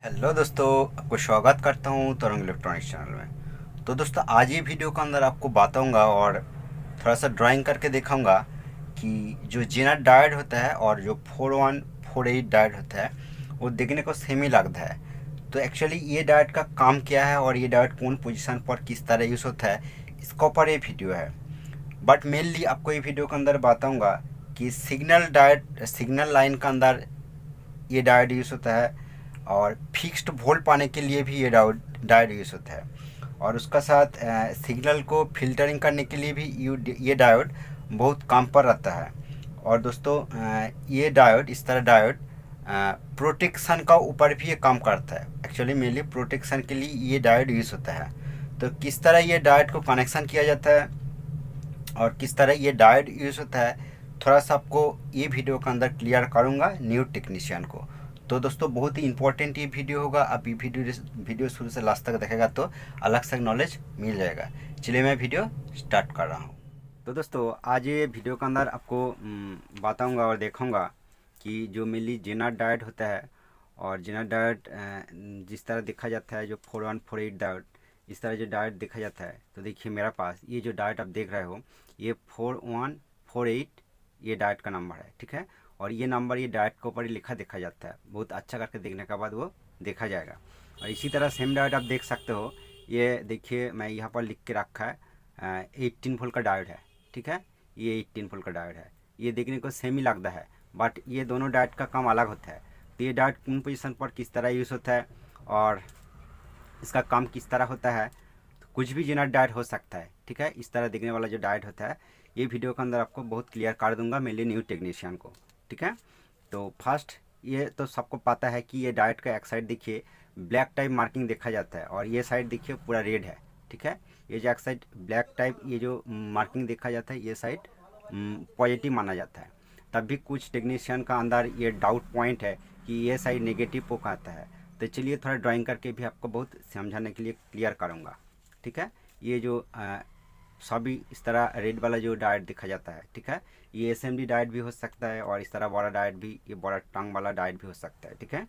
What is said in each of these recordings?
Hello दोस्तों, आपको स्वागत करता हूँ तरंग इलेक्ट्रॉनिक्स चैनल में। तो दोस्तों, आज ये वीडियो के अंदर आपको बताऊंगा और थोड़ा सा ड्राइंग करके दिखाऊंगा कि जो जेनर डायोड होता है और जो 4148 डायोड होता है वो देखने को सेम ही लगता है। तो एक्चुअली ये डायोड का काम क्या है और ये डायोड कौन पोजीशन पर किस तरह यूज़ होता है, इसके ऊपर ये वीडियो है। बट मेनली आपको ये वीडियो के अंदर बताऊँगा कि सिग्नल लाइन के अंदर ये डायोड यूज़ होता है और फिक्स्ड वोल्ट पाने के लिए भी ये डायोड यूज़ होता है। और उसका साथ सिग्नल को फिल्टरिंग करने के लिए भी ये डायोड बहुत काम पर रहता है। और दोस्तों, ये डायोड इस तरह डायोड प्रोटेक्शन का ऊपर भी ये काम करता है। एक्चुअली मेनली प्रोटेक्शन के लिए ये डायोड यूज़ होता है। तो किस तरह ये डायोड को कनेक्शन किया जाता है और किस तरह ये डायोड यूज़ होता है, थोड़ा सा आपको ये वीडियो के अंदर क्लियर करूँगा न्यू टेक्नीशियन को। तो दोस्तों, बहुत ही इंपॉर्टेंट ये वीडियो होगा। आप ये वीडियो शुरू से लास्ट तक देखेगा तो अलग से नॉलेज मिल जाएगा। चलिए मैं वीडियो स्टार्ट कर रहा हूँ। तो दोस्तों, आज ये वीडियो के अंदर आपको बताऊँगा और देखूँगा कि जो मेनली जेनर डायोड होता है और जेनर डायोड जिस तरह देखा जाता है, जो 4148 डायोड, इस तरह जो डायोड देखा जाता है। तो देखिए मेरा पास ये जो डायोड आप देख रहे हो, ये 4148 ये डायोड का नंबर है, ठीक है। और ये नंबर ये डायोड के ऊपर ही लिखा देखा जाता है। बहुत अच्छा करके देखने के बाद वो देखा जाएगा। और इसी तरह सेम डायोड आप देख सकते हो। ये देखिए मैं यहाँ पर लिख के रखा है 18 वोल्ट का डायोड है, ठीक है। ये 18 वोल्ट का डायोड है। ये देखने को सेम ही लगता है, बट ये दोनों डायोड का काम अलग होता है। तो ये डायोड कौन पोजीशन पर किस तरह यूज़ होता है और इसका काम किस तरह होता है, तो कुछ भी जेनर डायोड हो सकता है, ठीक है। इस तरह दिखने वाला जो डायोड होता है, ये वीडियो के अंदर आपको बहुत क्लियर कर दूंगा मेरे न्यू टेक्नीशियन को, ठीक है। तो फर्स्ट, ये तो सबको पता है कि ये डायोड का एक साइड देखिए ब्लैक टाइप मार्किंग देखा जाता है और ये साइड देखिए पूरा रेड है, ठीक है। ये जो एक साइड ब्लैक टाइप ये जो मार्किंग देखा जाता है, ये साइड पॉजिटिव माना जाता है। तब भी कुछ टेक्नीशियन का अंदर ये डाउट पॉइंट है कि ये साइड नेगेटिव को कहता है। तो चलिए थोड़ा ड्राइंग करके भी आपको बहुत समझाने के लिए क्लियर करूँगा, ठीक है। ये जो सभी इस तरह रेड वाला जो डायोड देखा जाता है, ठीक है, ये एसएमडी डायोड भी हो सकता है और इस तरह बड़ा डायोड भी, ये बड़ा टंग वाला डायोड भी हो सकता है, ठीक है।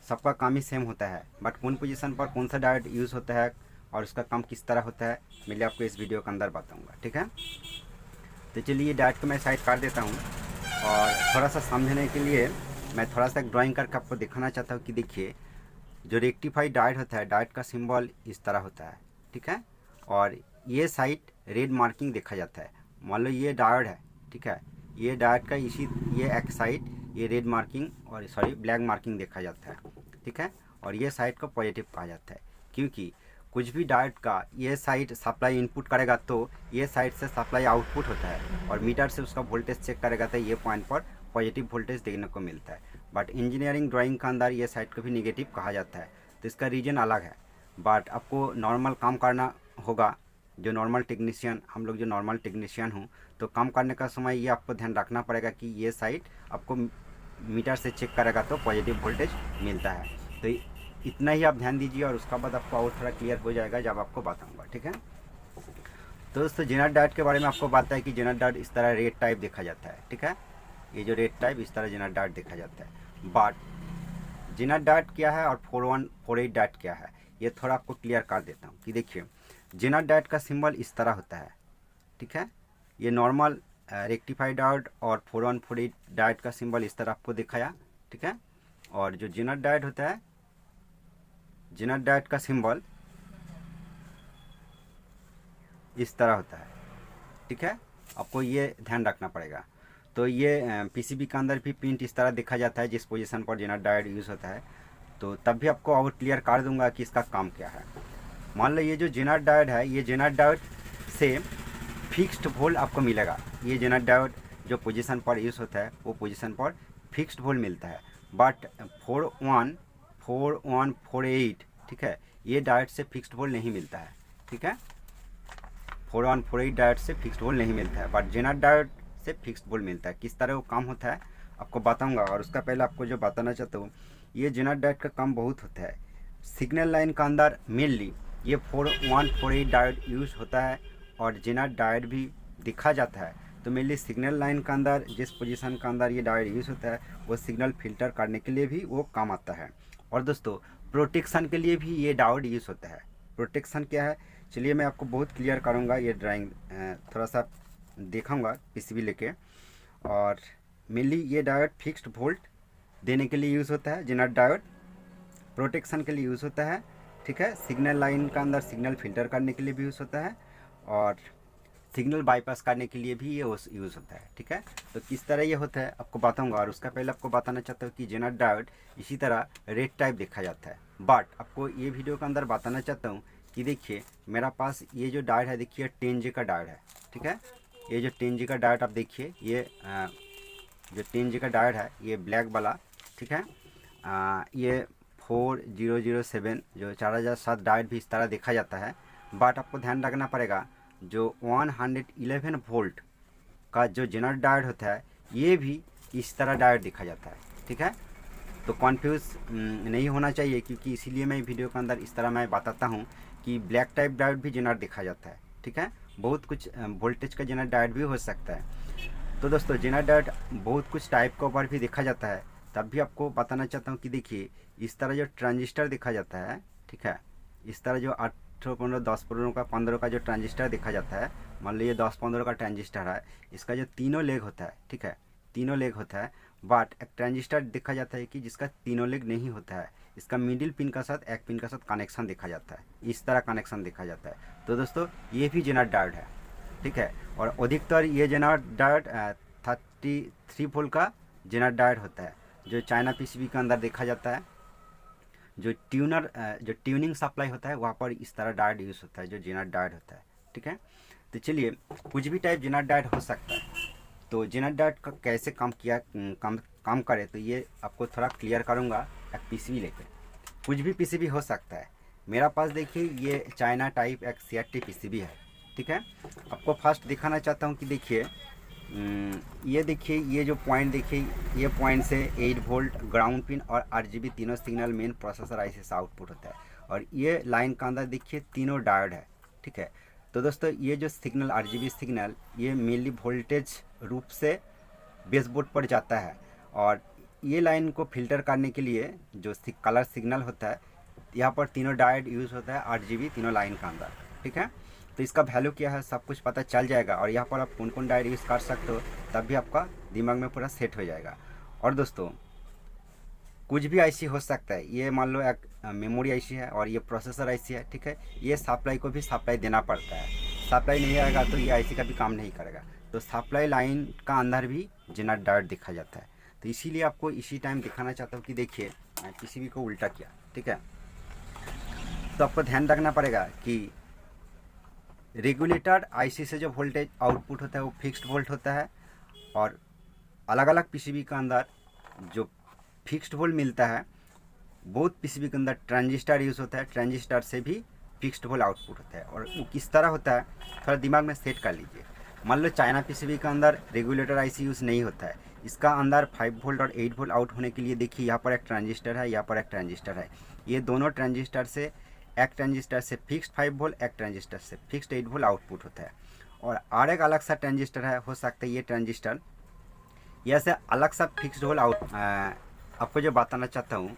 सबका काम ही सेम होता है, बट कौन पोजीशन पर कौन सा डायोड यूज़ होता है और उसका काम किस तरह होता है मैं आपको इस वीडियो के अंदर बताऊँगा, ठीक है। तो चलिए डायोड को मैं साइड कर देता हूँ और थोड़ा सा समझने के लिए मैं थोड़ा सा ड्राइंग करके आपको दिखाना चाहता हूँ कि देखिए जो रेक्टिफाइड डायोड होता है, डायोड का सिंबल इस तरह होता है, ठीक है। और ये साइड रेड मार्किंग देखा जाता है। मान लो ये डायोड है, ठीक है। ये डायोड का इसी ये एक साइड ये रेड मार्किंग और सॉरी ब्लैक मार्किंग देखा जाता है, ठीक है। और ये साइड को पॉजिटिव कहा जाता है, क्योंकि कुछ भी डायोड का ये साइड सप्लाई इनपुट करेगा तो ये साइड से सप्लाई आउटपुट होता है और मीटर से उसका वोल्टेज चेक करेगा तो ये पॉइंट पर पॉजिटिव वोल्टेज देखने को मिलता है। बट इंजीनियरिंग ड्राइंग के अंदर ये साइड को भी नेगेटिव कहा जाता है, तो इसका रीजन अलग है। बट आपको नॉर्मल काम करना होगा। जो नॉर्मल टेक्नीशियन, हम लोग जो नॉर्मल टेक्नीशियन हूँ, तो काम करने का समय ये आपको ध्यान रखना पड़ेगा कि ये साइड आपको मीटर से चेक करेगा तो पॉजिटिव वोल्टेज मिलता है। तो इतना ही आप ध्यान दीजिए और उसका बाद आपको और थोड़ा क्लियर हो जाएगा जब आपको बताऊँगा, ठीक है। तो दोस्तों, जेनर डायोड के बारे में आपको बात है कि जेनर डायोड इस तरह रेड टाइप देखा जाता है, ठीक है। ये जो रेड टाइप इस तरह जेनर डायोड देखा जाता है। बट जेनर डायोड क्या है और 4148 डायोड क्या है, ये थोड़ा आपको क्लियर कर देता हूँ कि देखिए जेनर डायोड का सिंबल इस तरह होता है, ठीक है। ये नॉर्मल रेक्टिफाइड डायोड और 4148 डायोड का सिंबल इस तरह आपको दिखाया, ठीक है। और जो जेनर डायोड होता है, जेनर डायोड का सिंबल इस तरह होता है, ठीक है। आपको ये ध्यान रखना पड़ेगा। तो ये पीसीबी के अंदर भी प्रिंट इस तरह देखा जाता है जिस पोजीशन पर जेनर डायोड यूज़ होता है। तो तब भी आपको और क्लियर कर दूंगा कि इसका काम क्या है। मान लो ये जो जेनर डायोड है, ये जेनर डायोड से फिक्स्ड वोल्ट आपको मिलेगा। ये जेनर डायोड जो पोजीशन पर यूज़ होता है वो पोजीशन पर फिक्स्ड वोल्ट मिलता है। बट 4148, ठीक है, ये डायोड से फिक्स्ड वोल्ट नहीं मिलता है, ठीक है। 4148 डायोड से फिक्स्ड वोल्ट नहीं मिलता है, बट जेनर डायोड से फिक्स्ड वोल्ट मिलता है। किस तरह वो काम होता है आपको बताऊंगा। और उसका पहले आपको जो बताना चाहता हूँ, ये जेनर डायोड का काम बहुत होता है सिग्नल लाइन का अंदर। मेनली ये 4148 डायोड यूज होता है और जेनर डायोड भी दिखा जाता है। तो मेनली सिग्नल लाइन के अंदर जिस पोजीशन के अंदर ये डायोड यूज़ होता है वो सिग्नल फिल्टर करने के लिए भी वो काम आता है। और दोस्तों, प्रोटेक्शन के लिए भी ये डायोड यूज़ होता है। प्रोटेक्शन क्या है, चलिए मैं आपको बहुत क्लियर करूँगा, ये ड्राइंग थोड़ा सा दिखाऊंगा पीसीबी लेके। और मेनली ये डायोड फिक्स्ड वोल्ट देने के लिए यूज़ होता है, जेनर डायोड प्रोटेक्शन के लिए यूज़ होता है, ठीक है। सिग्नल लाइन का अंदर सिग्नल फिल्टर करने के लिए भी यूज़ होता है और सिग्नल बाईपास करने के लिए भी ये यूज़ होता है, ठीक है। तो किस तरह ये होता है आपको बताऊंगा, और उसका पहले आपको बताना चाहता हूँ कि जेनर डायोड इसी तरह रेड टाइप देखा जाता है। बट आपको ये वीडियो के अंदर बताना चाहता हूँ कि देखिए मेरा पास ये जो डायोड है, देखिए 10G का डायोड है, ठीक है। ये जो 10G का डायोड आप देखिए, ये जो 10G का डायोड है ये ब्लैक वाला, ठीक है। ये 4007 जो 4007 डायोड भी इस तरह देखा जाता है। बट आपको ध्यान रखना पड़ेगा, जो 111 वोल्ट का जो जेनर डायोड होता है ये भी इस तरह डायोड देखा जाता है, ठीक है। तो कॉन्फ्यूज़ नहीं होना चाहिए, क्योंकि इसीलिए मैं वीडियो के अंदर इस तरह मैं बताता हूँ कि ब्लैक टाइप डायोड भी जेनर देखा जाता है, ठीक है। बहुत कुछ वोल्टेज का जेनर डायोड भी हो सकता है। तो दोस्तों जेनर डायोड बहुत कुछ टाइप के ऊपर भी देखा जाता है। तब भी आपको बताना चाहता हूँ कि देखिए इस तरह जो ट्रांजिस्टर देखा जाता है, ठीक है, इस तरह जो 8 15 10 15 का जो ट्रांजिस्टर देखा जाता है, मान लीजिए 10-15 का ट्रांजिस्टर है, इसका जो तीनों लेग होता है, ठीक है, तीनों लेग होता है। बट एक ट्रांजिस्टर देखा जाता है कि जिसका तीनों लेग नहीं होता है, इसका मिडिल पिन का साथ एक पिन का साथ कनेक्शन देखा जाता है, इस तरह कनेक्शन देखा जाता है। तो दोस्तों ये भी जेनर डायोड है, ठीक है। और अधिकतर ये जेनर डायोड 33 वोल्ट का जेनर डायोड होता है, जो चाइना पीसीबी के अंदर देखा जाता है। जो जो ट्यूनिंग सप्लाई होता है वहाँ पर इस तरह डायोड यूज़ होता है, जो जेनर डायोड होता है, ठीक है। तो चलिए कुछ भी टाइप जेनर डायोड हो सकता है। तो जेनर डायोड का कैसे काम करे, तो ये आपको थोड़ा क्लियर करूँगा एक पीसीबी लेकर। कुछ भी पीसीबी हो सकता है। मेरा पास देखिए ये चाइना टाइप एक CRT पीसीबी है, ठीक है। आपको फर्स्ट दिखाना चाहता हूँ कि देखिए ये देखिए, ये जो पॉइंट देखिए, ये पॉइंट से 8 वोल्ट ग्राउंड पिन और RGB तीनों सिग्नल मेन प्रोसेसर IC से आउटपुट होता है। और ये लाइन का अंदर देखिए तीनों डायोड है, ठीक है। तो दोस्तों ये जो सिग्नल RGB सिग्नल ये मेनली वोल्टेज रूप से बेसबोर्ड पर जाता है, और ये लाइन को फिल्टर करने के लिए जो कलर सिग्नल होता है, यहाँ पर तीनों डायोड यूज़ होता है RGB तीनों लाइन का अंदर, ठीक है। तो इसका वैल्यू क्या है सब कुछ पता चल जाएगा, और यहाँ पर आप कौन कौन डायोड यूज़ कर सकते हो तब भी आपका दिमाग में पूरा सेट हो जाएगा। और दोस्तों कुछ भी IC हो सकता है, ये मान लो एक मेमोरी IC है और ये प्रोसेसर IC है, ठीक है। ये सप्लाई को भी सप्लाई देना पड़ता है, सप्लाई नहीं आएगा तो ये IC का भी काम नहीं करेगा। तो सप्लाई लाइन का अंदर भी जेनर डायोड देखा जाता है। तो इसीलिए आपको इसी टाइम दिखाना चाहता हूँ कि देखिए पीसीबी को उल्टा किया, ठीक है। तो आपको ध्यान रखना पड़ेगा कि रेगुलेटर IC से जो वोल्टेज आउटपुट होता है वो फिक्स्ड वोल्ट होता है, और अलग अलग पीसीबी के अंदर जो फिक्स्ड वोल्ट मिलता है, बहुत पीसीबी के अंदर ट्रांजिस्टर यूज़ होता है, ट्रांजिस्टर से भी फिक्स्ड वोल्ट आउटपुट होता है। और वो किस तरह होता है थोड़ा दिमाग में सेट कर लीजिए। मान लो चाइना पीसीबी के अंदर रेगुलेटर IC यूज़ नहीं होता है, इसका अंदर 5 वोल्ट और 8 वोल्ट आउट होने के लिए देखिए यहाँ पर एक ट्रांजिस्टर है, यहाँ पर एक ट्रांजिस्टर है। ये दोनों ट्रांजिस्टर से एक ट्रांजिस्टर से फिक्स्ड 5 वोल्ट, एक ट्रांजिस्टर से फिक्स्ड 8 वोल्ट आउटपुट होता है। और एक अलग सा ट्रांजिस्टर है, हो सकता है ये ट्रांजिस्टर, यह से अलग सा फिक्स्ड वोल्ट आउट। आपको जो बताना चाहता हूँ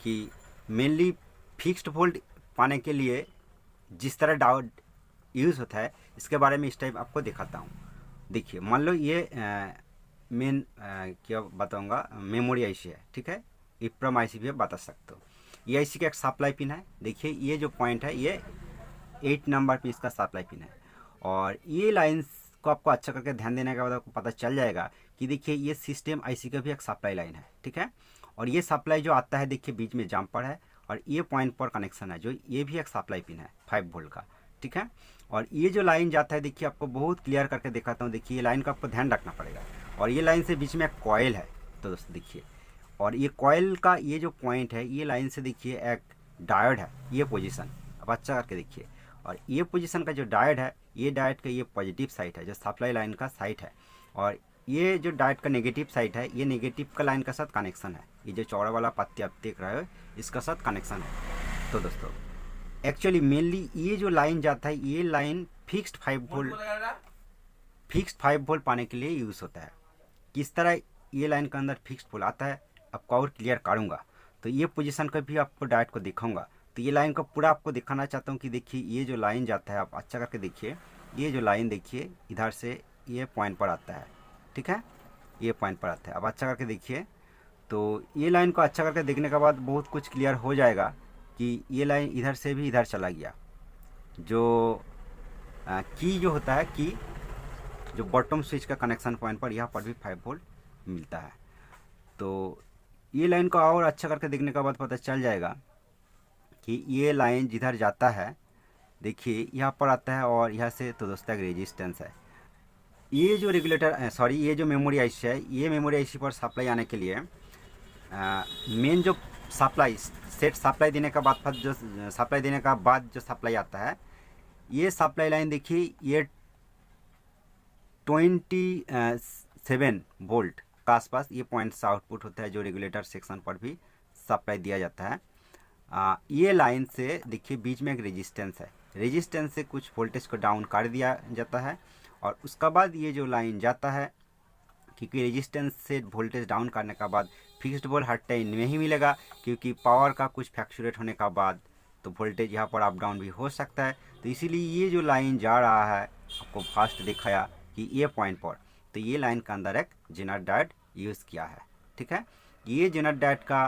कि मेनली फिक्स्ड वोल्ट पाने के लिए जिस तरह डायोड यूज़ होता है इसके बारे में इस टाइप आपको दिखाता हूँ। देखिए मान लो ये मेन क्या बताऊँगा, मेमोरी IC है, ठीक है। EEPROM IC भी बता सकते हो। ये IC का एक सप्लाई पिन है, देखिए ये जो पॉइंट है ये 8 नंबर पे इसका सप्लाई पिन है। और ये लाइन्स को आपको अच्छा करके ध्यान देने के बाद आपको पता चल जाएगा कि देखिए ये सिस्टम IC का भी एक सप्लाई लाइन है, ठीक है। और ये सप्लाई जो आता है देखिए बीच में जम्पर है, और ये पॉइंट पर कनेक्शन है, जो ये भी एक सप्लाई पिन है 5 वोल्ट का, ठीक है। और ये जो लाइन जाता है देखिए आपको बहुत क्लियर करके दिखाता हूँ, देखिए ये लाइन का आपको ध्यान रखना पड़ेगा। और ये लाइन से बीच में एक कॉइल है, तो दोस्तों देखिए, और ये कॉइल का ये जो पॉइंट है ये लाइन से देखिए एक डायोड है, ये पोजीशन अब अच्छा करके देखिए। और ये पोजीशन का जो डायोड है, ये डायोड का ये पॉजिटिव साइड है, जो सप्लाई लाइन का साइड है। और ये जो डायोड का नेगेटिव साइड है, ये नेगेटिव का लाइन का साथ कनेक्शन है, ये जो चौड़ा वाला पत्ती आप देख रहे हो इसका साथ कनेक्शन है। तो दोस्तों एक्चुअली मेनली ये जो लाइन जाता है ये लाइन फिक्स्ड 5 वोल्ट पाने के लिए यूज़ होता है। किस तरह ये लाइन के अंदर फिक्स्ड वोल्ट आता है आपको और क्लियर करूँगा। तो ये पोजीशन का भी आपको डायोड को दिखाऊंगा। तो ये लाइन को पूरा आपको दिखाना चाहता हूँ कि देखिए ये जो लाइन जाता है, आप अच्छा करके देखिए, ये जो लाइन देखिए इधर से ये पॉइंट पर आता है, ठीक है, ये पॉइंट पर आता है। अब अच्छा करके देखिए, तो ये लाइन को अच्छा करके देखने के बाद बहुत कुछ क्लियर हो जाएगा कि ये लाइन इधर से भी इधर चला गया। जो की जो होता है, की जो बॉटम स्विच का कनेक्शन पॉइंट पर यहाँ पर भी 5 वोल्ट मिलता है। तो ये लाइन को और अच्छा करके देखने के बाद पता चल जाएगा कि ये लाइन जिधर जाता है, देखिए यहाँ पर आता है और यहाँ से तो दोस्तों एक रेजिस्टेंस है। ये जो रेगुलेटर सॉरी ये जो मेमोरी आईसी है, ये मेमोरी आईसी पर सप्लाई आने के लिए मेन जो सप्लाई सेट सप्लाई देने का बाद जो सप्लाई देने का बाद जो सप्लाई आता है, ये सप्लाई लाइन देखिए ये 27 वोल्ट का आसपास ये पॉइंट से आउटपुट होता है, जो रेगुलेटर सेक्शन पर भी सप्लाई दिया जाता है। ये लाइन से देखिए बीच में एक रेजिस्टेंस है, रेजिस्टेंस से कुछ वोल्टेज को डाउन कर दिया जाता है और उसका बाद ये जो लाइन जाता है, क्योंकि रेजिस्टेंस से वोल्टेज डाउन करने के बाद फिक्स्ड वोल्ट हर टाइम नहीं मिलेगा, क्योंकि पावर का कुछ फ्लक्चुएट होने का बाद तो वोल्टेज यहाँ पर अप डाउन भी हो सकता है। तो इसीलिए ये जो लाइन जा रहा है आपको फास्ट दिखाया कि ये पॉइंट पर, तो ये लाइन के अंदर एक जेनर डायोड यूज़ किया है, ठीक है। ये जेनर डायोड का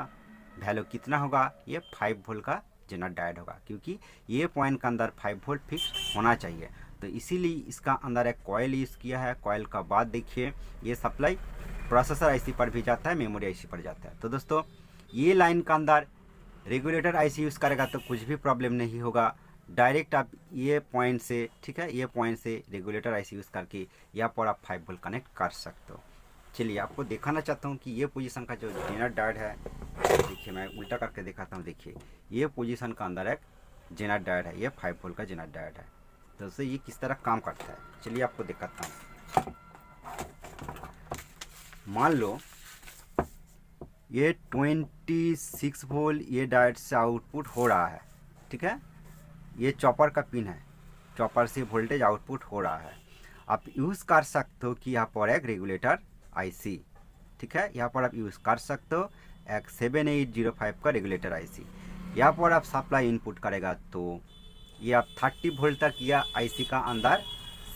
वैल्यू कितना होगा, ये 5 वोल्ट का जेनर डायोड होगा, क्योंकि ये पॉइंट के अंदर 5 वोल्ट फिक्स होना चाहिए। तो इसीलिए इसका अंदर एक कॉयल यूज़ किया है। कॉयल का बाद देखिए ये सप्लाई प्रोसेसर आईसी पर भी जाता है, मेमोरी आईसी पर जाता है। तो दोस्तों ये लाइन का अंदर रेगुलेटर आईसी यूज़ करेगा तो कुछ भी प्रॉब्लम नहीं होगा। डायरेक्ट आप ये पॉइंट से, ठीक है, ये पॉइंट से रेगुलेटर आईसी यूज़ करके यहाँ पर आप 5 वोल्ट कनेक्ट कर सकते हो। चलिए आपको दिखाना चाहता हूँ कि ये पोजीशन का जो जेनर डायोड है, देखिए मैं उल्टा करके दिखाता हूँ। देखिए ये पोजीशन का अंदर एक जेनर डायोड है, ये 5 वोल्ट का जेनर डायोड है। दोस्तों ये किस तरह काम करता है चलिए आपको दिखाता हूँ। मान लो ये 26 वोल्ट ये डायोड से आउटपुट हो रहा है, ठीक है, ये चॉपर का पिन है, चॉपर से वोल्टेज आउटपुट हो रहा है। आप यूज़ कर सकते हो कि यहाँ पर एक रेगुलेटर आईसी, ठीक है, यहाँ पर आप यूज़ कर सकते हो एक 7805 का रेगुलेटर आईसी। यहाँ पर आप सप्लाई इनपुट करेगा तो ये आप 30 वोल्ट तक या आईसी का अंदर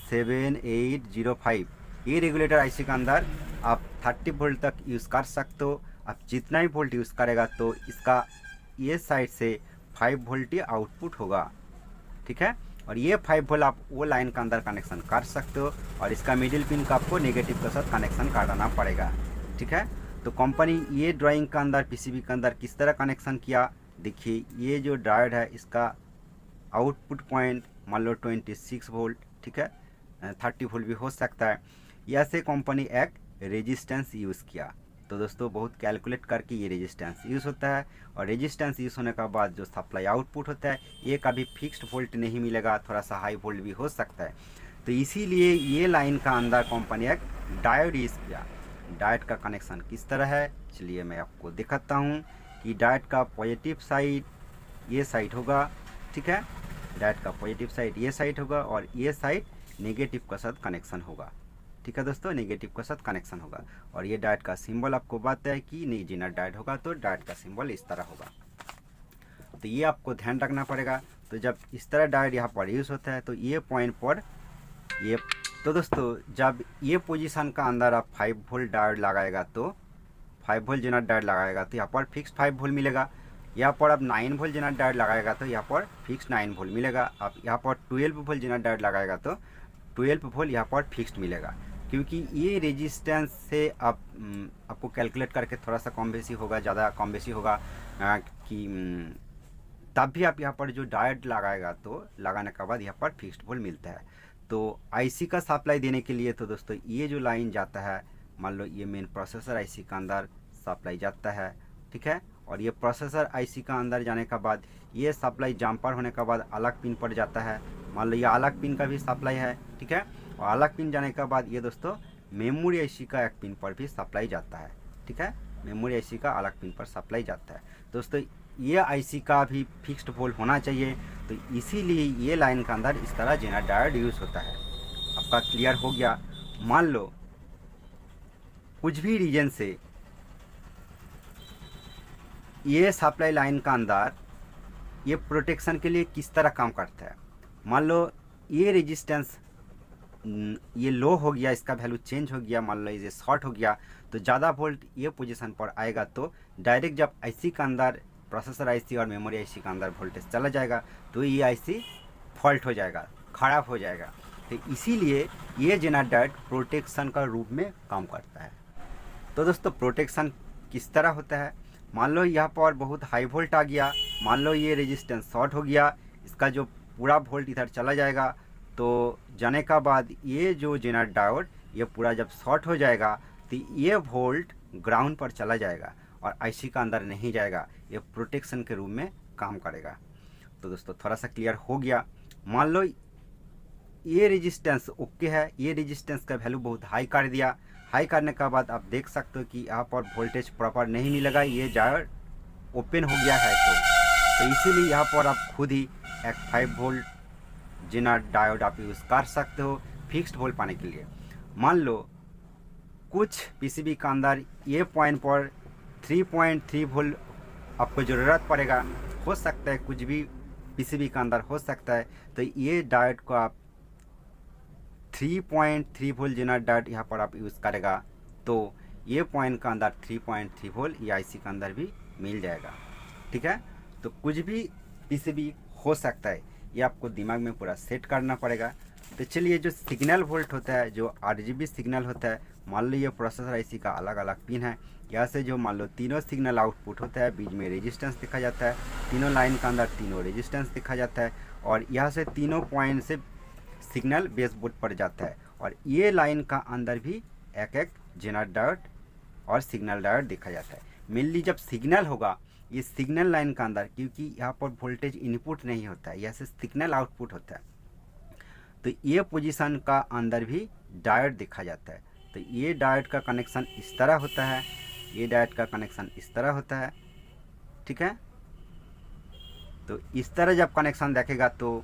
7805 ये रेगुलेटर आईसी का अंदर आप 30 वोल्ट तक यूज़ कर सकते हो। आप जितना ही वोल्ट यूज़ करेगा तो इसका ये साइड से 5 वोल्ट ही आउटपुट होगा, ठीक है। और ये 5 वोल्ट आप वो लाइन के अंदर कनेक्शन कर सकते हो और इसका मिडिल पिन का आपको नेगेटिव के साथ कनेक्शन करना पड़ेगा, ठीक है। तो कंपनी ये ड्राइंग के अंदर पीसीबी के अंदर किस तरह कनेक्शन किया, देखिए ये जो डायोड है इसका आउटपुट पॉइंट मान लो 26 वोल्ट, ठीक है, 30 वोल्ट भी हो सकता है। यह से कंपनी एक रेजिस्टेंस यूज़ किया। तो दोस्तों बहुत कैलकुलेट करके ये रेजिस्टेंस यूज़ होता है और रेजिस्टेंस यूज़ होने के बाद जो सप्लाई आउटपुट होता है ये कभी फिक्स्ड वोल्ट नहीं मिलेगा, थोड़ा सा हाई वोल्ट भी हो सकता है। तो इसीलिए ये लाइन का अंदर कंपनी एक डायोड यूज़ किया। डायोड का कनेक्शन किस तरह है चलिए मैं आपको दिखाता हूँ कि डायोड का पॉजिटिव साइड ये साइड होगा, ठीक है, डायोड का पॉजिटिव साइड ये साइड होगा और ये साइड नेगेटिव के साथ कनेक्शन होगा, ठीक है दोस्तों, नेगेटिव के साथ कनेक्शन होगा। और ये डायोड का सिंबल आपको बताता है कि नहीं जेनर डायोड होगा तो डायोड का सिंबल इस तरह होगा। तो ये आपको ध्यान रखना पड़ेगा। तो जब इस तरह डायोड यहाँ पर यूज़ होता है तो ये पॉइंट पर ये, तो दोस्तों जब ये पोजीशन का अंदर आप 5 वोल्ट डायोड लगाएगा तो 5 वोल्ट जेनर डायोड लगाएगा तो यहाँ पर फिक्स 5 वोल्ट मिलेगा। यहाँ पर आप 9 वोल्ट जेनर डायोड लगाएगा तो यहाँ पर फिक्स 9 वोल्ट मिलेगा। आप यहाँ पर 12 वोल्ट जेनर डायोड लगाएगा तो 12 वोल्ट यहाँ पर फिक्स्ड मिलेगा, क्योंकि ये रेजिस्टेंस से आपको कैलकुलेट करके थोड़ा सा कम बेसी होगा, ज़्यादा कम बेसी होगा कि तब भी आप यहाँ पर जो डायोड लगाएगा तो लगाने के बाद यहाँ पर फिक्स्ड वोल्ट मिलता है। तो आईसी का सप्लाई देने के लिए तो दोस्तों ये जो लाइन जाता है, मान लो ये मेन प्रोसेसर आईसी का अंदर सप्लाई जाता है, ठीक है, और ये प्रोसेसर आईसी का अंदर जाने के बाद ये सप्लाई जम्पर होने के बाद अलग पिन पर जाता है। मान लो ये अलग पिन का भी सप्लाई है, ठीक है, और अलग पिन जाने के बाद ये दोस्तों मेमोरी आईसी का एक पिन पर भी सप्लाई जाता है, ठीक है, मेमोरी आईसी का अलग पिन पर सप्लाई जाता है। दोस्तों ये आईसी का भी फिक्स्ड वोल्ट होना चाहिए, तो इसीलिए ये लाइन के अंदर इस तरह जेनर डायोड यूज़ होता है। आपका क्लियर हो गया। मान लो कुछ भी रीजन से ये सप्लाई लाइन का अंदर ये प्रोटेक्शन के लिए किस तरह काम करता है। मान लो ये रेजिस्टेंस ये लो हो गया, इसका वैल्यू चेंज हो गया, मान लो ये शॉर्ट हो गया, तो ज़्यादा वोल्ट ये पोजीशन पर आएगा, तो डायरेक्ट जब आईसी का अंदर, प्रोसेसर आईसी और मेमोरी आईसी का अंदर वोल्टेज चला जाएगा तो ये आईसी फॉल्ट हो जाएगा, ख़राब हो जाएगा। तो इसीलिए ये जेनर डायोड प्रोटेक्शन का रूप में काम करता है। तो दोस्तों प्रोटेक्शन किस तरह होता है, मान लो यहाँ पर बहुत हाई वोल्ट आ गया, मान लो ये रेजिस्टेंस शॉर्ट हो गया, इसका जो पूरा वोल्ट इधर चला जाएगा, तो जाने का बाद ये जो जेनर डायोड ये पूरा जब शॉर्ट हो जाएगा तो ये वोल्ट ग्राउंड पर चला जाएगा और आईसी का अंदर नहीं जाएगा, ये प्रोटेक्शन के रूप में काम करेगा। तो दोस्तों थोड़ा सा क्लियर हो गया। मान लो ये रेजिस्टेंस ओके है, ये रेजिस्टेंस का वैल्यू बहुत हाई कर दिया, हाई करने के बाद आप देख सकते हो कि यहाँ पर वोल्टेज प्रॉपर नहीं मिलेगा, ये डायोड ओपन हो गया है। तो इसीलिए यहाँ पर आप खुद ही एक 5 वोल्ट जेनर डायोड आप यूज़ कर सकते हो फिक्स्ड वोल्ट पाने के लिए। मान लो कुछ पीसीबी का अंदर ये पॉइंट पर 3.3 वोल्ट आपको ज़रूरत पड़ेगा, हो सकता है कुछ भी पीसीबी का अंदर हो सकता है, तो ये डायोड को आप 3.3 वोल्ट जेनर डायोड यहाँ पर आप यूज़ करेगा, तो ये पॉइंट का अंदर 3.3 वोल्ट ये आईसी का अंदर भी मिल जाएगा। ठीक है, तो कुछ भी पीसीबी हो सकता है, ये आपको दिमाग में पूरा सेट करना पड़ेगा। तो चलिए, जो सिग्नल वोल्ट होता है, जो आरजीबी सिग्नल होता है, मान लो ये प्रोसेसर आईसी का अलग अलग पिन है, यहाँ से जो मान लो तीनों सिग्नल आउटपुट होता है, बीच में रेजिस्टेंस दिखा जाता है, तीनों लाइन का अंदर तीनों रेजिस्टेंस दिखा जाता है, और यहाँ से तीनों पॉइंट से सिग्नल बेसबोर्ड पर जाता है, और ये लाइन का अंदर भी एक एक जेनर डायोड और सिग्नल डायोड देखा जाता है। मेनली जब सिग्नल होगा ये सिग्नल लाइन का अंदर, क्योंकि यहाँ पर वोल्टेज इनपुट नहीं होता है, यहाँ से सिग्नल आउटपुट होता है, तो ये पोजीशन का अंदर भी डायोड देखा जाता है। तो ये डायोड का कनेक्शन इस तरह होता है, ये डायोड का कनेक्शन इस तरह होता है। ठीक है, तो इस तरह जब कनेक्शन देखेगा तो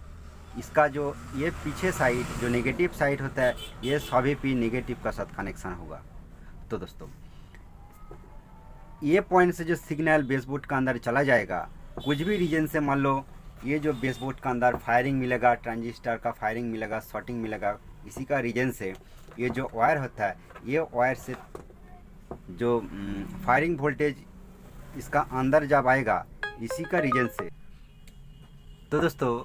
इसका जो ये पीछे साइड जो नेगेटिव साइड होता है, ये सभी पी नेगेटिव का साथ कनेक्शन होगा। तो दोस्तों ये पॉइंट से जो सिग्नल बेसबोर्ड का अंदर चला जाएगा, कुछ भी रीजन से, मान लो ये जो बेसबोर्ड का अंदर फायरिंग मिलेगा, ट्रांजिस्टर का फायरिंग मिलेगा, शॉर्टिंग मिलेगा, इसी का रीजन से ये जो वायर होता है, ये वायर से जो फायरिंग वोल्टेज इसका अंदर जब आएगा, इसी का रीजन से। तो दोस्तों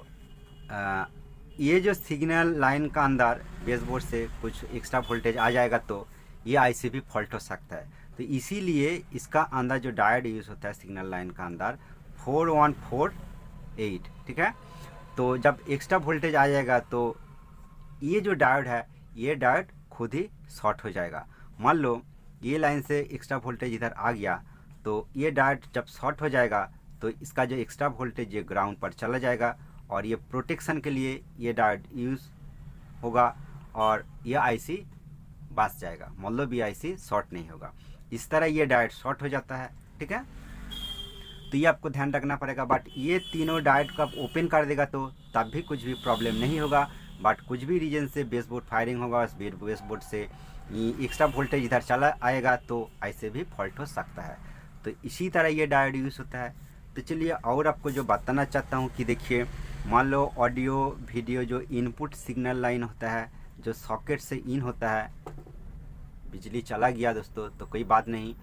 ये जो सिग्नल लाइन का अंदर बेसबोर्ड से कुछ एक्स्ट्रा वोल्टेज आ जाएगा तो ये आईसी भी फॉल्ट हो सकता है। तो इसीलिए इसका अंदर जो डायोड यूज़ होता है सिग्नल लाइन का अंदर 4148। ठीक है, तो जब एक्स्ट्रा वोल्टेज आ जाएगा तो ये जो डायोड है, ये डायोड खुद ही शॉर्ट हो जाएगा। मान लो ये लाइन से एक्स्ट्रा वोल्टेज इधर आ गया, तो ये डायोड जब शॉर्ट हो जाएगा तो इसका जो एक्स्ट्रा वोल्टेज ये ग्राउंड पर चला जाएगा, और ये प्रोटेक्शन के लिए ये डायोड यूज़ होगा, और ये आईसी बच जाएगा, मान लो भी आईसी शॉर्ट नहीं होगा। इस तरह ये डायोड शॉर्ट हो जाता है। ठीक है, तो ये आपको ध्यान रखना पड़ेगा। बट ये तीनों डायोड को आप ओपन कर देगा तो तब भी कुछ भी प्रॉब्लम नहीं होगा। बट कुछ भी रीजन से बेसबोर्ड फायरिंग होगा, उस बेसबोर्ड से एक्स्ट्रा वोल्टेज इधर चला आएगा तो ऐसे भी फॉल्ट हो सकता है। तो इसी तरह ये डायोड यूज़ होता है। तो चलिए और आपको जो बताना चाहता हूँ कि देखिए, मान लो ऑडियो वीडियो जो इनपुट सिग्नल लाइन होता है, जो सॉकेट से इन होता है, बिजली चला गया दोस्तों तो कोई बात नहीं।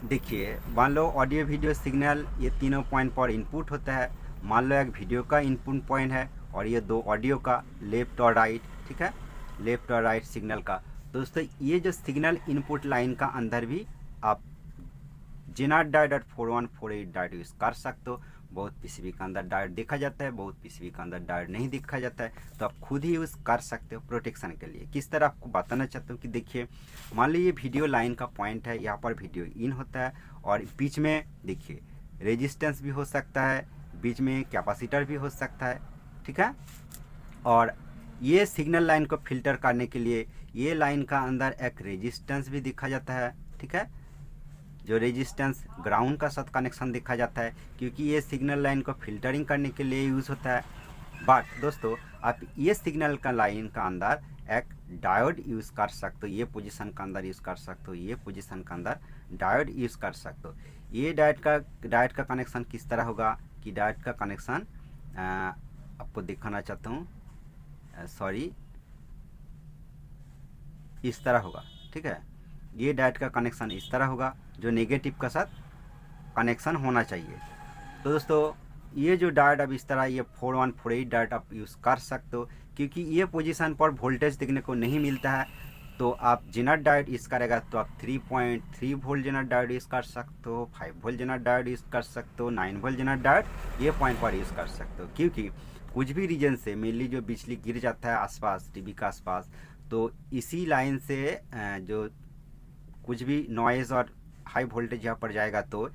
देखिए, मान लो ऑडियो वीडियो सिग्नल ये तीनों पॉइंट पर इनपुट होता है। मान लो एक वीडियो का इनपुट पॉइंट है और ये दो ऑडियो का, लेफ्ट और राइट। ठीक है, लेफ्ट और राइट सिग्नल का। दोस्तों ये जो सिग्नल इनपुट लाइन का अंदर भी आप जेनर डायोड 4148 डायोड यूज़ कर सकते हो। बहुत पीसीबी का अंदर डायोड देखा जाता है, बहुत पीसीबी का अंदर डायोड नहीं देखा जाता है, तो आप खुद ही यूज़ कर सकते हो प्रोटेक्शन के लिए। किस तरह आपको बताना चाहता हूँ कि देखिए, मान लो ये वीडियो लाइन का पॉइंट है, यहाँ पर वीडियो इन होता है और बीच में देखिए रेजिस्टेंस भी हो सकता है, बीच में कैपेसिटर भी हो सकता है। ठीक है, और ये सिग्नल लाइन को फिल्टर करने के लिए ये लाइन का अंदर एक रेजिस्टेंस भी देखा जाता है। ठीक है, जो रेजिस्टेंस ग्राउंड का साथ कनेक्शन देखा जाता है, क्योंकि ये सिग्नल लाइन को फिल्टरिंग करने के लिए यूज़ होता है। बट दोस्तों आप ये सिग्नल का लाइन का अंदर एक डायोड यूज़ कर सकते हो, ये पोजीशन का अंदर यूज़ कर सकते हो, ये पोजीशन का अंदर डायोड यूज़ कर सकते हो। ये डायोड का कनेक्शन किस तरह होगा कि डायोड का कनेक्शन आपको दिखाना चाहता हूँ, सॉरी, इस तरह होगा। ठीक है, ये डायोड का कनेक्शन इस तरह होगा जो नेगेटिव का साथ कनेक्शन होना चाहिए। तो दोस्तों ये जो डायोड अब इस तरह, ये 4148 डायोड आप यूज़ कर सकते हो, क्योंकि ये पोजीशन पर वोल्टेज देखने को नहीं मिलता है। तो आप जेनर डायोड यूज़ करेगा तो आप 3.3 वोल्ट जेनर डायोड यूज़ कर सकते हो, 5 वोल्ट जेनर डायोड यूज़ कर सकते हो, 9 वोल्ट जेनर डायोड ये पॉइंट पर यूज़ कर सकते हो। क्योंकि कुछ भी रीजन से मेनली जो बिजली गिर जाता है आसपास टीवी के आसपास, तो इसी लाइन से जो कुछ भी नॉइज़ और हाई वोल्टेज यहाँ पर जाएगा तो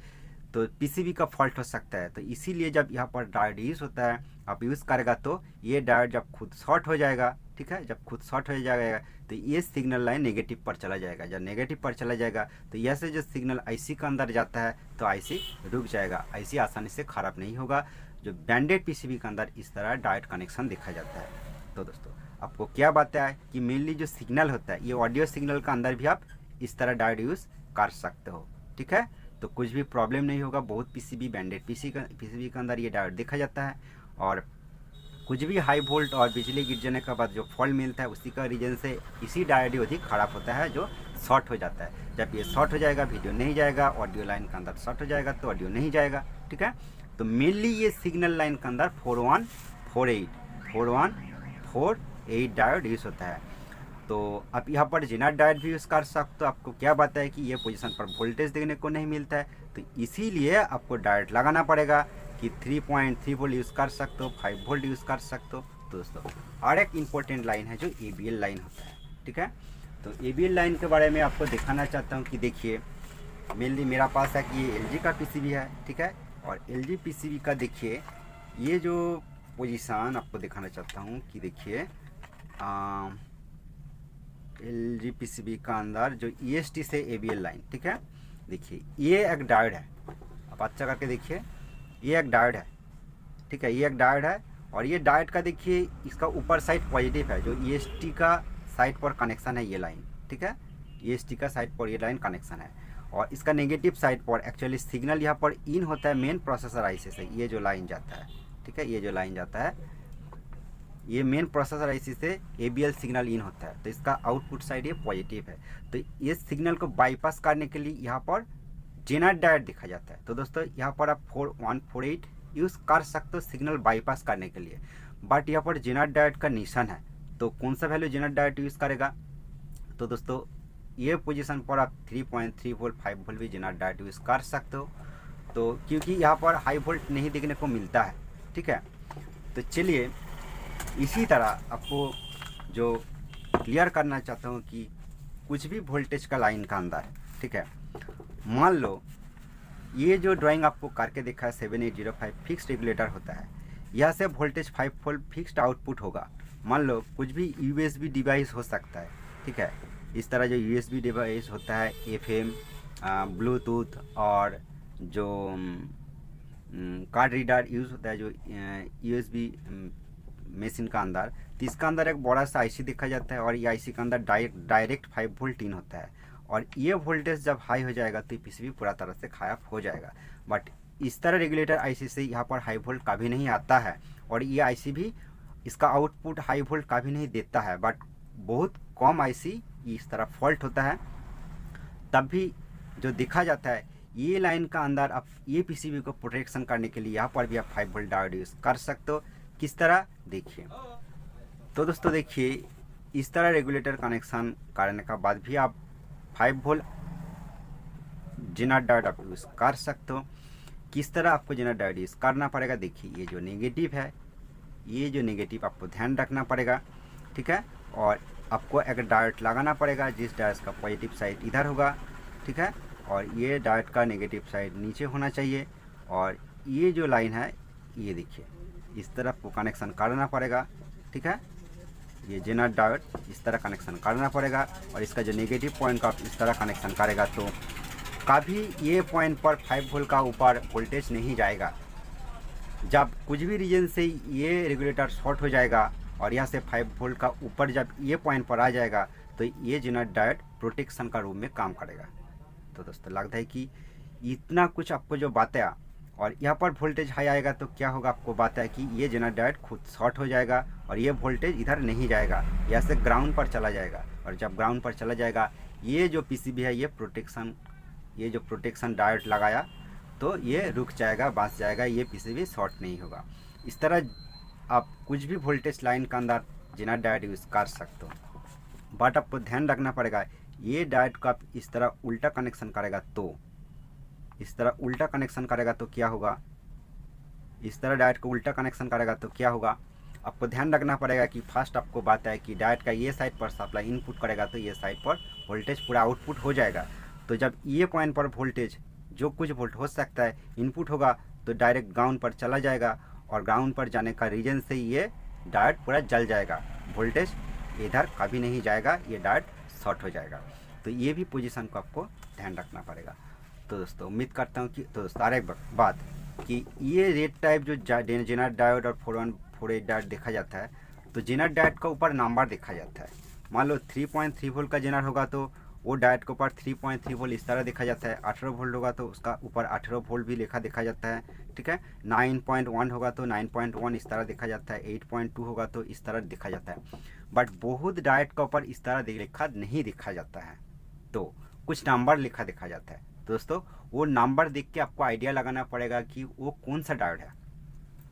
पीसीबी का फॉल्ट हो सकता है। तो इसीलिए जब यहाँ पर डायोड यूज़ होता है, आप यूज़ करेगा तो ये डायोड जब खुद शॉर्ट हो जाएगा, ठीक है, जब खुद शॉर्ट हो जाएगा तो ये सिग्नल लाइन नेगेटिव पर चला जाएगा। जब नेगेटिव पर चला जाएगा तो यह से जो सिग्नल आईसी के अंदर जाता है तो आईसी रुक जाएगा, आईसी आसानी से ख़राब नहीं होगा। जो बैंडेड पीसीबी के अंदर इस तरह डायोड कनेक्शन देखा जाता है। तो दोस्तों आपको क्या बात है कि मेनली जो सिग्नल होता है, ये ऑडियो सिग्नल के अंदर भी आप इस तरह डायोड यूज़ कर सकते हो। ठीक है, तो कुछ भी प्रॉब्लम नहीं होगा। बहुत पीसीबी बैंडेड पीसीबी के अंदर ये डायोड देखा जाता है। और कुछ भी हाई वोल्ट और बिजली गिर जाने के बाद जो फॉल्ट मिलता है उसी का रीजन से इसी डायोड ही अधिक ख़राब होता है, जो शॉर्ट हो जाता है। जब ये शॉर्ट हो जाएगा वीडियो नहीं जाएगा, ऑडियो लाइन के अंदर शॉर्ट हो जाएगा तो ऑडियो नहीं जाएगा। ठीक है, तो मेनली ये सिग्नल लाइन के अंदर 4148 डायोड यूज़ होता है। तो आप यहाँ पर जेनर डायोड भी यूज़ कर सकते हो। आपको क्या बात है कि ये पोजीशन पर वोल्टेज देखने को नहीं मिलता है, तो इसीलिए आपको डायोड लगाना पड़ेगा कि 3.3 वोल्ट यूज़ कर सकते हो, 5 वोल्ट यूज़ कर सकते हो। तो दोस्तों और एक इम्पोर्टेंट लाइन है जो ABL लाइन होता है। ठीक है, तो ABL लाइन के बारे में आपको दिखाना चाहता हूँ कि देखिए मेनली मेरा पास है कि ये LG का PCB है। ठीक है, और LG PCB का देखिए ये जो पोजीशन आपको दिखाना चाहता हूँ कि देखिए LG PCB का अंदर जो EST से ABL लाइन, ठीक है, देखिए ये एक डायोड है। आप अच्छा करके देखिए, ये एक डायोड है। ठीक है, ये एक डायोड है और ये डायोड का देखिए इसका ऊपर साइड पॉजिटिव है, जो EST का साइड पर कनेक्शन है ये लाइन। ठीक है, EST का साइड पर ये लाइन कनेक्शन है और इसका नेगेटिव साइड पर एक्चुअली सिग्नल यहाँ पर इन होता है मेन प्रोसेसर आईसी से। ये जो लाइन जाता है, ठीक है, ये जो लाइन जाता है ये मेन प्रोसेसर आईसी से ABL सिग्नल इन होता है, तो इसका आउटपुट साइड ये पॉजिटिव है। तो ये सिग्नल को बाईपास करने के लिए यहाँ पर जेनर डायोड दिखा जाता है। तो दोस्तों यहाँ पर आप 4148 यूज़ कर सकते हो सिग्नल बाईपास करने के लिए, बट यहाँ पर जेनर डायोड का निशान है। तो कौन सा वैल्यू जेनर डायोड यूज़ करेगा? तो दोस्तों ये पोजीशन पर आप 3.3 वोल्ट 5 वोल्ट भी जेनर डायोड यूज़ कर सकते हो। तो क्योंकि यहाँ पर हाई वोल्ट नहीं देखने को मिलता है। ठीक है, तो चलिए इसी तरह आपको जो क्लियर करना चाहता हूँ कि कुछ भी वोल्टेज का लाइन का अंदर, ठीक है, मान लो ये जो ड्राइंग आपको करके देखा है 7805 फिक्स्ड रेगुलेटर होता है, यह से वोल्टेज 5 वोल्ट फिक्स्ड आउटपुट होगा। मान लो कुछ भी USB डिवाइस हो सकता है। ठीक है, इस तरह जो USB डिवाइस होता है FM, ब्लूटूथ और जो कार्ड रीडर यूज़ होता है जो USB मशीन का अंदर, तो इसका अंदर एक बड़ा सा IC देखा जाता है और ये IC का अंदर डायरेक्ट 5 वोल्ट इन होता है और ये वोल्टेज जब हाई हो जाएगा तो PCB पूरा तरह से गायब हो जाएगा। बट इस तरह रेगुलेटर IC से यहाँ पर हाई वोल्ट कभी नहीं आता है और ये IC भी इसका आउटपुट हाई वोल्ट कभी नहीं देता है। बट बहुत कम IC इस तरह फॉल्ट होता है, तब भी जो देखा जाता है ये लाइन का अंदर आप ये PCB को प्रोटेक्शन करने के लिए यहाँ पर भी आप 5 वोल्ट डायोड यूज़ कर सकते हो। किस तरह देखिए, तो दोस्तों देखिए इस तरह रेगुलेटर कनेक्शन करने का बाद भी आप 5 वोल्ट जेनर डायोड आप यूज़ कर सकते हो। किस तरह आपको जेनर डायोड यूज़ करना पड़ेगा? देखिए ये जो नेगेटिव है, ये जो नेगेटिव आपको ध्यान रखना पड़ेगा। ठीक है, और आपको एक डायोड लगाना पड़ेगा जिस डायोड का पॉजिटिव साइड इधर होगा। ठीक है, और ये डायोड का नेगेटिव साइड नीचे होना चाहिए और ये जो लाइन है ये देखिए इस तरह आपको कनेक्शन करना पड़ेगा। ठीक है, ये जेनर डायोड इस तरह कनेक्शन करना पड़ेगा और इसका जो नेगेटिव पॉइंट का आप इस तरह कनेक्शन करेगा तो कभी ये पॉइंट पर 5 वोल्ट का ऊपर वोल्टेज नहीं जाएगा। जब कुछ भी रीजन से ये रेगुलेटर शॉर्ट हो जाएगा और यहाँ से 5 वोल्ट का ऊपर जब ये पॉइंट पर आ जाएगा तो ये जेनर डायोड प्रोटेक्शन का रूप में काम करेगा। तो दोस्तों लगता है कि इतना कुछ आपको जो बताया, और यहाँ पर वोल्टेज हाई आएगा तो क्या होगा, आपको बात है कि ये जेनर डायोड खुद शॉर्ट हो जाएगा और ये वोल्टेज इधर नहीं जाएगा, यहाँ से ग्राउंड पर चला जाएगा। और जब ग्राउंड पर चला जाएगा, ये जो पीसीबी है ये जो प्रोटेक्शन डायोड लगाया तो ये रुक जाएगा, बच जाएगा, ये पीसीबी शॉर्ट नहीं होगा। इस तरह आप कुछ भी वोल्टेज लाइन के अंदर जेनर डायोड यूज़ कर सकते हो। बट आपको ध्यान रखना पड़ेगा, ये डायोड को आप इस तरह उल्टा कनेक्शन करेगा तो, इस तरह उल्टा कनेक्शन करेगा तो क्या होगा, इस तरह डायोड को उल्टा कनेक्शन करेगा तो क्या होगा, आपको ध्यान रखना पड़ेगा कि फर्स्ट आपको बात है कि डायोड का ये साइड पर सप्लाई इनपुट करेगा तो ये साइड पर वोल्टेज पूरा आउटपुट हो जाएगा। तो जब ये पॉइंट पर वोल्टेज जो कुछ वोल्ट हो सकता है इनपुट होगा तो डायरेक्ट ग्राउंड पर चला जाएगा, और ग्राउंड पर जाने का रीजन से ये डायोड पूरा जल जाएगा, वोल्टेज इधर कभी नहीं जाएगा, ये डायोड शॉर्ट हो जाएगा। तो ये भी पोजीशन को आपको ध्यान रखना पड़ेगा। तो दोस्तों उम्मीद करता हूँ कि दोस्तों और एक बात कि ये रेड टाइप जो जेनर डायोड और 4148 डायोड देखा जाता है, तो जेनर डायोड का ऊपर नंबर देखा जाता है। मान लो 3.3 वोल्ट का जेनर होगा तो वो डायोड के ऊपर 3.3 वोल्ट इस तरह देखा जाता है। 18 वोल्ट होगा तो उसका ऊपर 18 वोल्ट भी लिखा देखा जाता है, ठीक है। 9.1 होगा तो 9.1 इस तरह देखा जाता है। 8.2 होगा तो इस तरह देखा जाता है। बट बहुत डायोड के ऊपर इस तरह लिखा नहीं देखा जाता है, तो कुछ नंबर लिखा देखा जाता है। दोस्तों वो नंबर देख के आपको आइडिया लगाना पड़ेगा कि वो कौन सा डायोड है।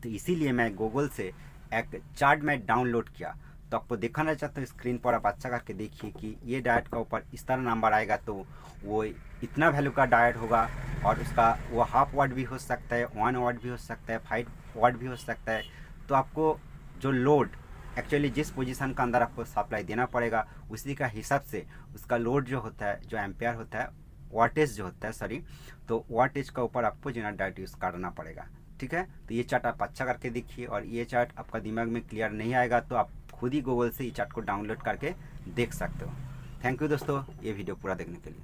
तो इसीलिए मैं गूगल से एक चार्ट में डाउनलोड किया, तो आपको दिखाना चाहता हूँ। स्क्रीन पर आप अच्छा करके देखिए कि ये डायोड का ऊपर इस तरह नंबर आएगा तो वो इतना वैल्यू का डायोड होगा, और उसका वो हाफ वाट भी हो सकता है, 1 वाट भी हो सकता है, 5 वाट भी हो सकता है। तो आपको जो लोड एक्चुअली जिस पोजीशन का अंदर आपको सप्लाई देना पड़ेगा उसी का हिसाब से उसका लोड जो होता है, जो एम्पेयर होता है, वाटेज जो होता है सॉरी, तो वाटेज का ऊपर आपको जेनर डायोड यूज़ करना पड़ेगा, ठीक है। तो ये चार्ट आप अच्छा करके देखिए, और ये चार्ट आपका दिमाग में क्लियर नहीं आएगा तो आप खुद ही गूगल से ये चार्ट को डाउनलोड करके देख सकते हो। थैंक यू दोस्तों ये वीडियो पूरा देखने के लिए।